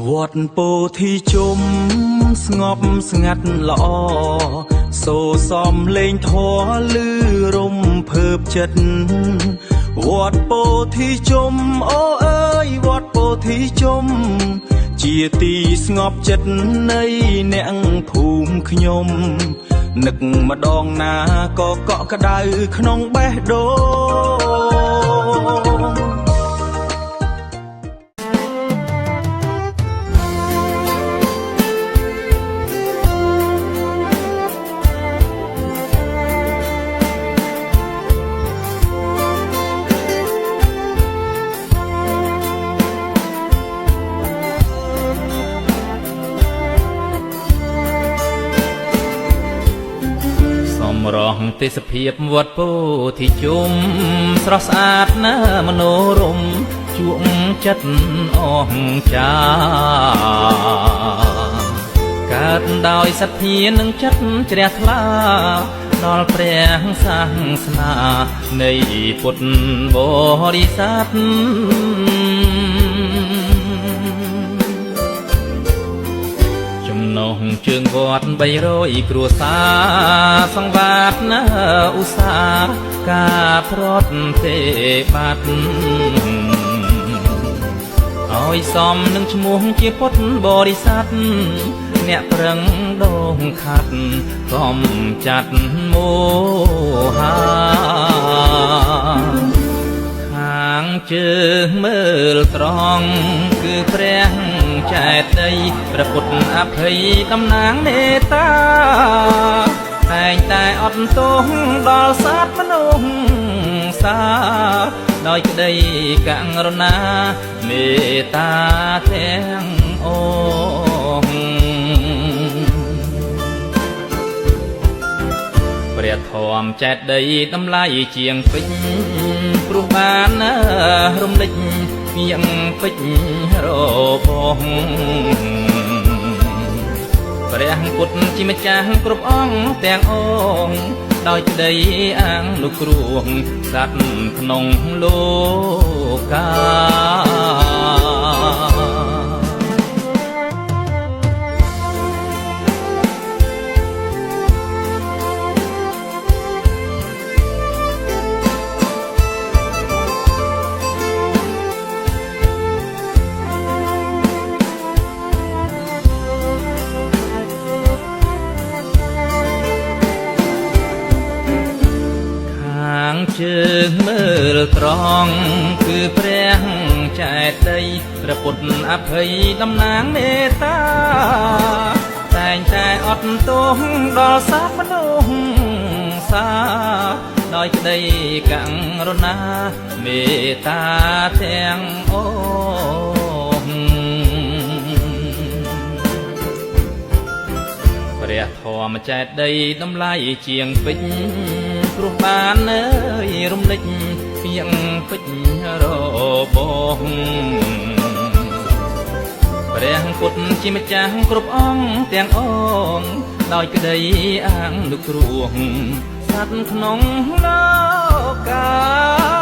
វត្តពោធិជុំស្ងប់ស្ងាត់ល្អសូសំលេងធម៌លឺរំភើបចិត្តវត្តពោធិជុំអូអើយវត្តពោធិជុំជាទីស្ងប់ចិត្តនៃអ្នកភូមិខ្ញុំនឹកម្ដងណាក៏កក់ក្ដៅក្នុងបេះដូងរងទេសភាពវត្តពោធិជុំស្រស់ស្អាតណាស់មនោរម្យជក់ចិត្តអស្ចារ្យកើតដោយសទ្ធានិងចិត្តជ្រះថ្លាដល់ព្រះសាសនានៃពុទ្ធបរិស័ទនោះជើងវត្ត300គ្រួសារសង្វាតណាឧស្សាហ៍ការប្រតិបត្តិឲ្យសមនឹងឈ្មោះជាពុទ្ធបរិស័ទអ្នកប្រឹងដងខាត់កំចាត់មោហាខាងជើងមើលត្រង់គឺព្រះចេតិយព្រះពុទ្ធអភ័យតំណាងមេត្តាតែងតែអត់ទោសដល់សត្វមនុស្សសាដោយក្តីករុណាមេត្តាទាំងអង្គព្រះធម៌ចេតិយតម្លៃជាងពេជ្រព្រោះបានរំលេចពីងពេជ្ររបស់ព្រះពុទ្ធជាម្ចាស់គ្រប់អង្គទាំងអង្គដោយក្តីអាងលោកគ្រោះសត្វក្នុងលោកកាជើងមើលត្រង់គឺព្រះចេតិយព្រះពុទ្ធអភ័យតំណាងមេត្តាតែងតែអត់ទោសដល់សត្វមនុស្សសាដោយក្តីករុណាមេត្តាទាំងអង្គព្រះធម៌ចេតិយតម្លៃជាងពេជ្រព្រោះបានរំលេចពីងពេជ្ររបស់ព្រះពុទ្ធជាម្ចាស់គ្រប់អង្គទាំងអង្គដោយក្តីអាងលោកគ្រោះសត្វក្នុងលោកា